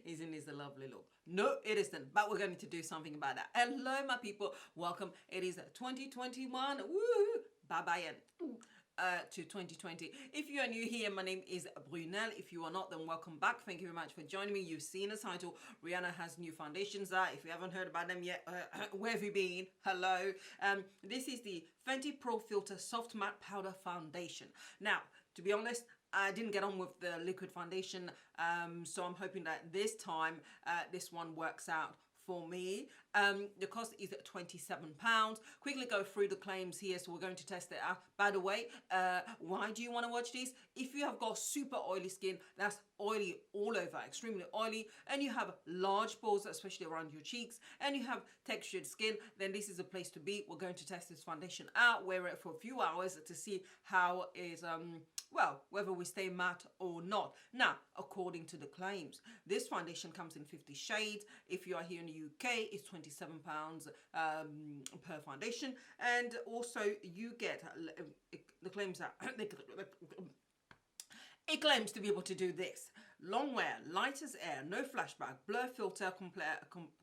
Isn't this a lovely look? No, it isn't, but we're going to do something about that. Hello, my people. Welcome. It is 2021. Woo! Bye-bye to 2020. If you are new here, my name is Brunel. If you are not, then welcome back. Thank you very much for joining me. You've seen the title. Rihanna has new foundations out. If you haven't heard about them yet, where have you been? Hello. This is the Fenty Pro Filt'r Soft Matte Powder Foundation. Now, to be honest, I didn't get on with the liquid foundation, so I'm hoping that this time this one works out for me. The cost is £27. Quickly go through the claims here, so we're going to test it out. By the way, why do you want to watch this? If you have got super oily skin, that's oily all over, extremely oily, and you have large pores, especially around your cheeks, and you have textured skin, then this is a place to be. We're going to test this foundation out, wear it for a few hours to see how it well, whether we stay matte or not. Now, according to the claims, this foundation comes in 50 shades. If you are here in the UK, it's £27 per foundation. And also you get, the claims are, it claims to be able to do this. Longwear, light as air, no flashback, blur filter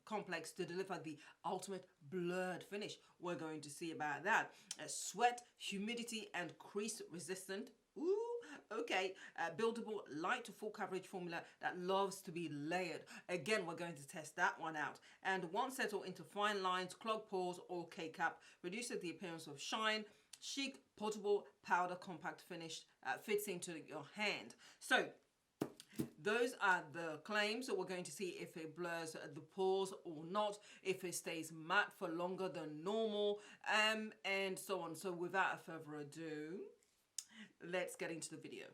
complex to deliver the ultimate blurred finish. We're going to see about that. Sweat, humidity, and crease resistant. Ooh, okay. Buildable, light to full coverage formula that loves to be layered. Again, we're going to test that one out. And won't settle into fine lines, clog pores, or K-cap. Reduces the appearance of shine. Chic, portable, powder, compact finish. Fits into your hand. So, those are the claims. So we're going to see if it blurs the pores or not, if it stays matte for longer than normal, and so on. So without further ado, let's get into the video.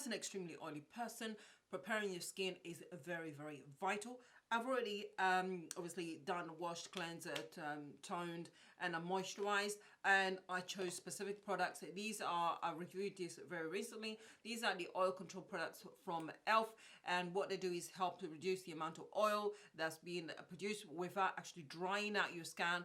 As an extremely oily person, preparing your skin is very, very vital. I've already obviously done washed, cleansed, toned, and moisturized, and I chose specific products. These are, I reviewed this very recently. These are the oil control products from e.l.f. and what they do is help to reduce the amount of oil that's being produced without actually drying out your skin.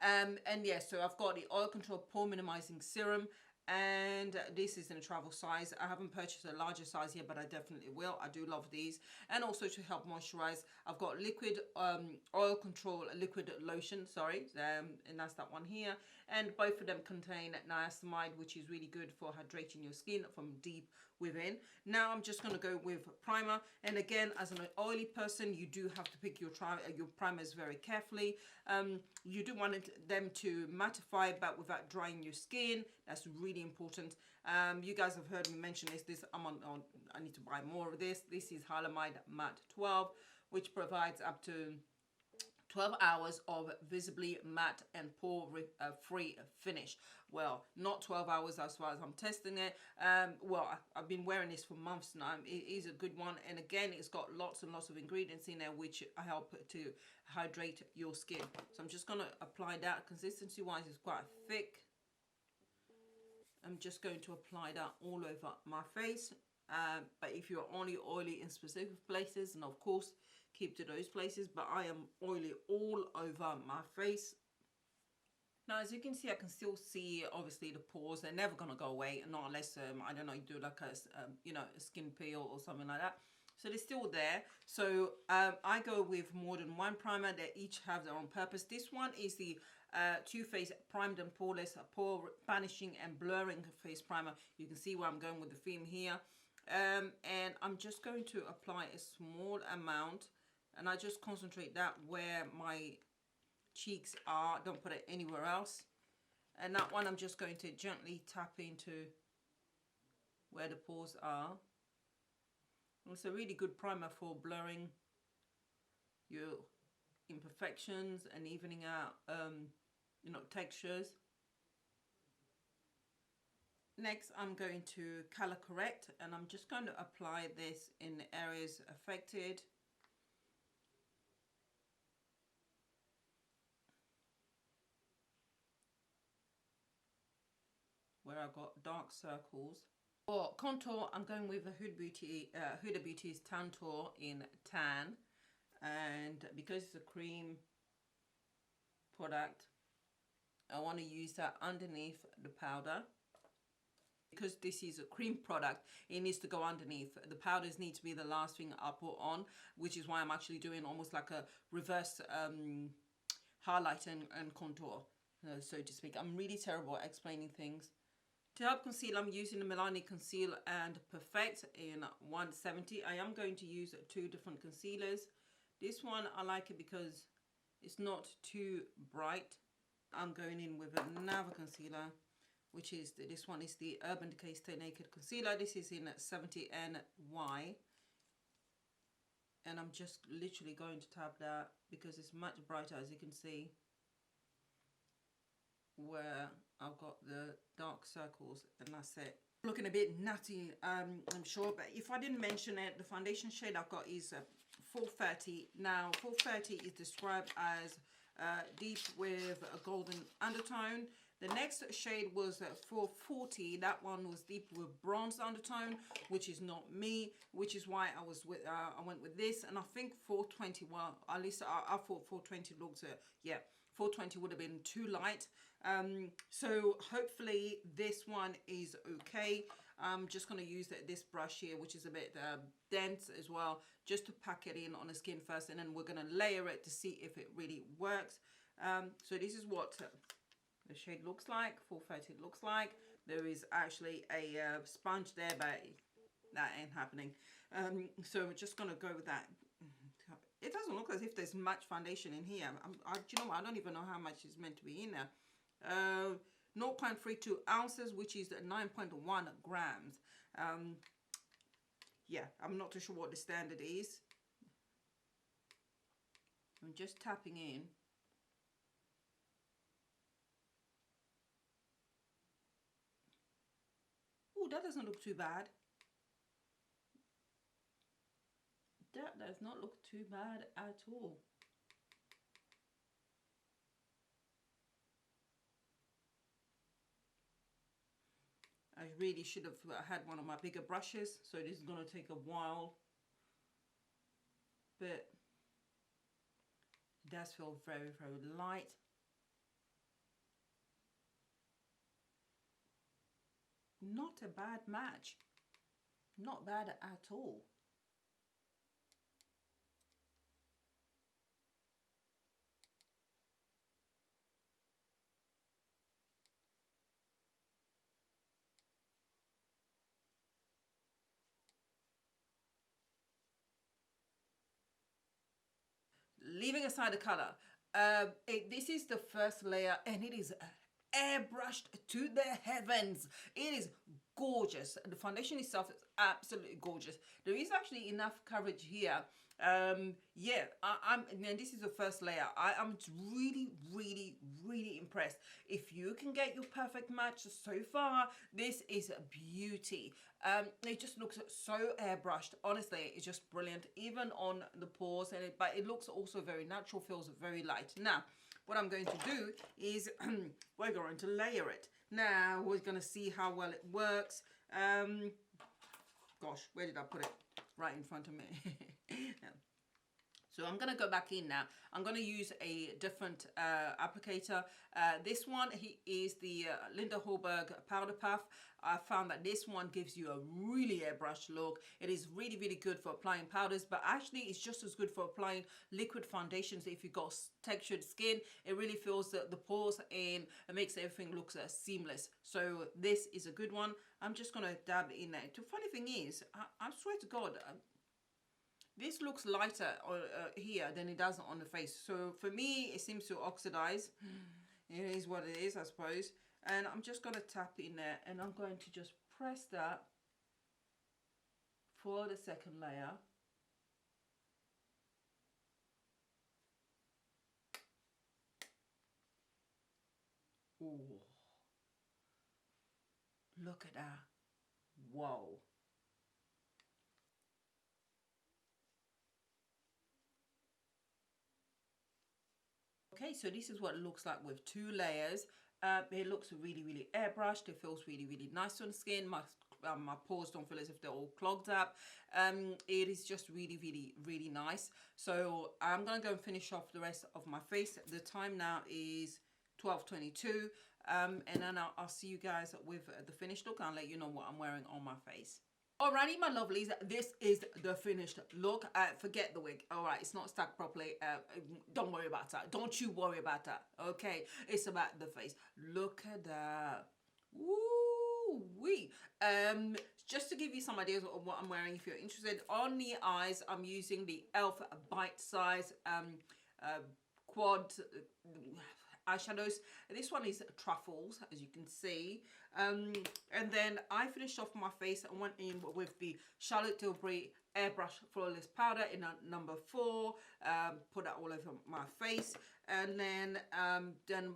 And yes, so I've got the oil control pore minimizing serum, and this is in a travel size. I haven't purchased a larger size here, but I definitely will. I do love these. And also to help moisturize, I've got liquid oil control liquid lotion, sorry, and that's that one here. And both of them contain niacinamide, which is really good for hydrating your skin from deep within. Now I'm just going to go with primer, and again, as an oily person, you do have to pick your primers very carefully. You do want them to mattify but without drying your skin. That's really important. You guys have heard me mention this. I need to buy more of this. This is Hylamide Matte 12, which provides up to 12 hours of visibly matte and pore free finish. Well, not 12 hours as far as I'm testing it. Well, I've been wearing this for months now. It is a good one, and again, it's got lots and lots of ingredients in there which help to hydrate your skin. So I'm just going to apply that. Consistency wise, it's quite thick. I'm just going to apply that all over my face. But if you're only oily in specific places, and of course keep to those places, but I am oily all over my face. Now, as you can see, I can still see obviously the pores. They're never going to go away, not unless I don't know, you do like a a skin peel or something like that. So they're still there. So I go with more than one primer. They each have their own purpose. This one is the Too Faced Primed and Poreless Pore Banishing and Blurring Face Primer. You can see where I'm going with the theme here. And I'm just going to apply a small amount, and I just concentrate that where my cheeks are. Don't put it anywhere else. And that one I'm just going to gently tap into where the pores are. It's a really good primer for blurring your imperfections and evening out textures. Next, I'm going to color correct, and I'm just going to apply this in the areas affected. Where I've got dark circles. For contour, I'm going with the Huda Beauty's Tantour in Tan, and because it's a cream product, I want to use that underneath the powder. Because this is a cream product, it needs to go underneath. The powders need to be the last thing I put on, which is why I'm actually doing almost like a reverse highlight and contour, so to speak. I'm really terrible at explaining things. To help conceal, I'm using the Milani Conceal and Perfect in 170. I am going to use two different concealers. This one, I like it because it's not too bright. I'm going in with another concealer, which is this one is the Urban Decay Stay Naked Concealer. This is in 70 NY. And I'm just literally going to tap that because it's much brighter, as you can see, where I've got the dark circles, and that's it. Looking a bit nutty, I'm sure, but if I didn't mention it, the foundation shade I've got is 430. Now, 430 is described as deep with a golden undertone. The next shade was 440. That one was deep with bronze undertone, which is not me, which is why I was with I went with this. And I think 420. Well, at least I thought 420 looks. Yeah, 420 would have been too light. So hopefully this one is okay. I'm just going to use this brush here, which is a bit dense as well, just to pack it in on the skin first, and then we're going to layer it to see if it really works. So this is what the shade looks like. 430 looks like. There is actually a sponge there, but that ain't happening. So we're just going to go with that. It doesn't look as if there's much foundation in here. Do you know what? I don't even know how much is meant to be in there. 0.32 ounces, which is 9.1 grams. Yeah, I'm not too sure what the standard is. I'm just tapping in. Oh, that doesn't look too bad. That does not look too bad at all. I really should have had one of my bigger brushes, so this is going to take a while, but it does feel very, very light. Not a bad match. Not bad at all. Leaving aside the color, this is the first layer, and it is airbrushed to the heavens. It is gorgeous. The foundation itself is absolutely gorgeous. There is actually enough coverage here. Yeah, and this is the first layer. I'm really, really, really impressed. If you can get your perfect match so far, this is a beauty. It just looks so airbrushed. Honestly, it's just brilliant, even on the pores, but it looks also very natural, feels very light. Now, what I'm going to do is we're going to layer it. Now, we're going to see how well it works. Gosh, where did I put it? Right in front of me. Yeah. So I'm going to go back in now. I'm going to use a different applicator. This one is the Linda Hallberg Powder Puff. I found that this one gives you a really airbrush look. It is really, really good for applying powders, but actually it's just as good for applying liquid foundations. If you've got textured skin, it really fills the pores in and makes everything look seamless. So this is a good one. I'm just going to dab in there. The funny thing is, I swear to God, this looks lighter here than it does on the face. So for me, it seems to oxidize. It is what it is, I suppose. And I'm just going to tap in there, and I'm going to just press that for the second layer. Ooh. Look at that. Whoa. Okay, so this is what it looks like with two layers. It looks really, really airbrushed. It feels really, really nice on the skin. My pores don't feel as if they're all clogged up. It is just really, really, really nice. So I'm going to go and finish off the rest of my face. The time now is 12:22. and then I'll see you guys with the finished look. I'll let you know what I'm wearing on my face. Alrighty, my lovelies, this is the finished look. Forget the wig. Alright, it's not stuck properly. Don't worry about that. Don't you worry about that. Okay, it's about the face. Look at that. Woo-wee. Just to give you some ideas of what I'm wearing, if you're interested, on the eyes, I'm using the e.l.f. Bite Size quad eyeshadows. This one is Truffles, as you can see. And then I finished off my face and went in with the Charlotte Tilbury Airbrush Flawless Powder in number 4. Put that all over my face. And then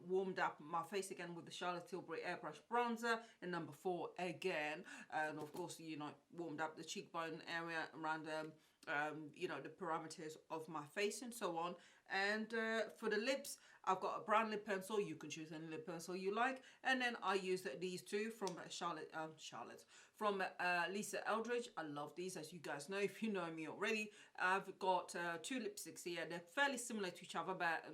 warmed up my face again with the Charlotte Tilbury Airbrush Bronzer in number 4 again. And of course, you know, warmed up the cheekbone area around you know, the parameters of my face and so on. And for the lips, I've got a brown lip pencil. You can choose any lip pencil you like. And then I use these two from from Lisa Eldridge. I love these, as you guys know, if you know me already. I've got 2 lipsticks here. They're fairly similar to each other, but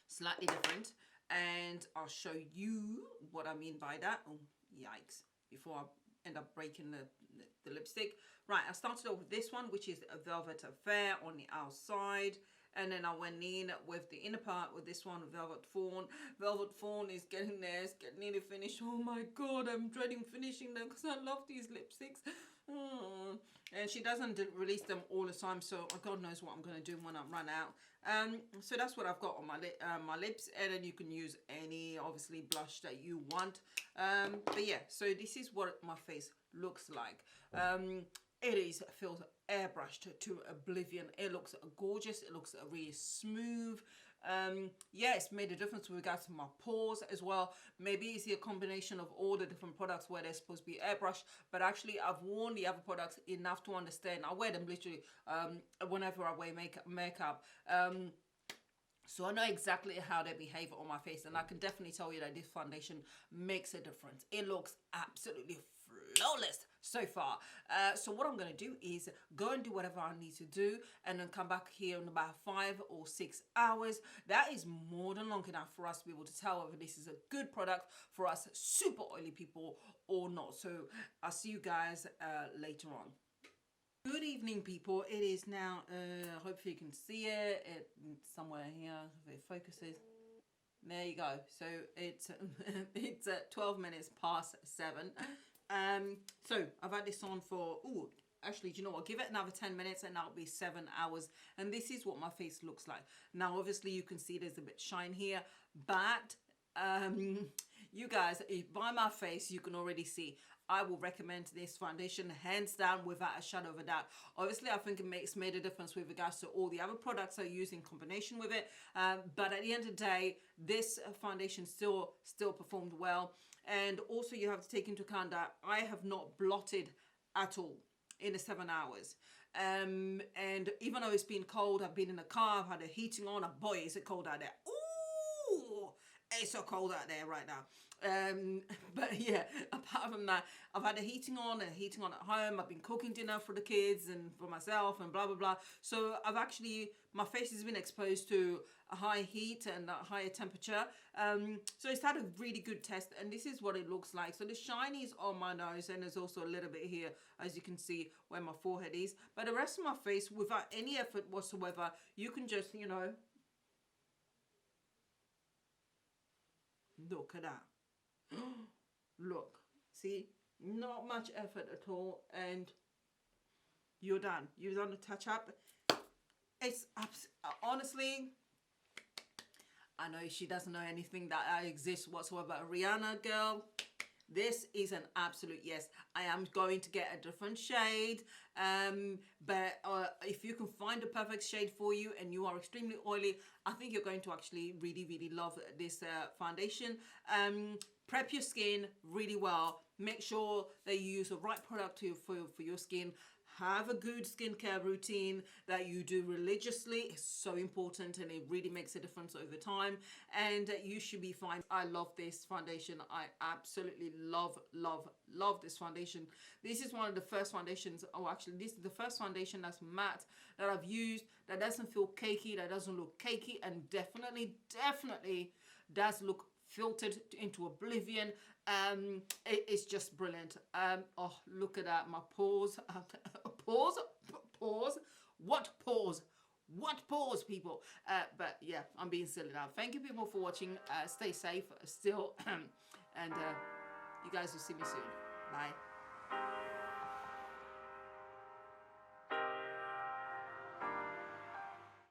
slightly different. And I'll show you what I mean by that. Oh, yikes. Before I end up breaking the lipstick. Right, I started off with this one, which is a Velvet Affair on the outside. And then I went in with the inner part with this one, Velvet Fawn. Velvet Fawn is getting there, it's getting nearly finished. Oh my God, I'm dreading finishing them because I love these lipsticks. And she doesn't release them all the time, so God knows what I'm going to do when I run out. So that's what I've got on my lips. And then you can use any, obviously, blush that you want. But yeah, so this is what my face looks like. It is filled airbrushed to oblivion. It looks gorgeous. It looks really smooth. Yeah, it's made a difference with regards to my pores as well. Maybe it's a combination of all the different products where they're supposed to be airbrushed, but actually I've worn the other products enough to understand. I wear them literally whenever I wear makeup. So I know exactly how they behave on my face, and I can definitely tell you that this foundation makes a difference. It looks absolutely flawless so far. So what I'm going to do is go and do whatever I need to do, and then come back here in about 5 or 6 hours. That is more than long enough for us to be able to tell whether this is a good product for us super oily people or not. So I'll see you guys later on. Good evening, people. It is now, hopefully you can see it. It's somewhere here, if it focuses. There you go. So it's it's 12 minutes past 7. So I've had this on for, actually, do you know what? Give it another 10 minutes and that'll be 7 hours. And this is what my face looks like. Now, obviously, you can see there's a bit shine here, but you guys, by my face, you can already see I will recommend this foundation hands down without a shadow of a doubt. Obviously, I think it's made a difference with regards to all the other products I use in combination with it. But at the end of the day, this foundation still performed well. And also you have to take into account that I have not blotted at all in the 7 hours. And even though it's been cold, I've been in the car, I've had the heating on, and boy, is it cold out there. Ooh, it's so cold out there right now. But yeah, apart from that, I've had the heating on and heating on at home. I've been cooking dinner for the kids and for myself and blah, blah, blah. So I've actually, my face has been exposed to a high heat and a higher temperature. So it's had a really good test, and this is what it looks like. So the shiny is on my nose, and there's also a little bit here, as you can see, where my forehead is. But the rest of my face, without any effort whatsoever, you can just, you know, look at that. Look, see, not much effort at all, and you're done. You've done a touch up. It's honestly, I know she doesn't know anything that I exist whatsoever. Rihanna girl, this is an absolute yes. I am going to get a different shade, but if you can find the perfect shade for you and you are extremely oily, I think you're going to actually really, really love this foundation. Prep your skin really well. Make sure that you use the right product for your skin. Have a good skincare routine that you do religiously. It's so important, and it really makes a difference over time, and you should be fine. I love this foundation. I absolutely love this foundation. This is one of the first foundations, actually this is the first foundation that's matte that I've used that doesn't feel cakey, that doesn't look cakey, and definitely does look filtered into oblivion. It's just brilliant. Oh, look at that, my pores. Pores. What pores? What pause, people? But yeah, I'm being silly now. Thank you, people, for watching. Stay safe still. And you guys will see me soon. Bye.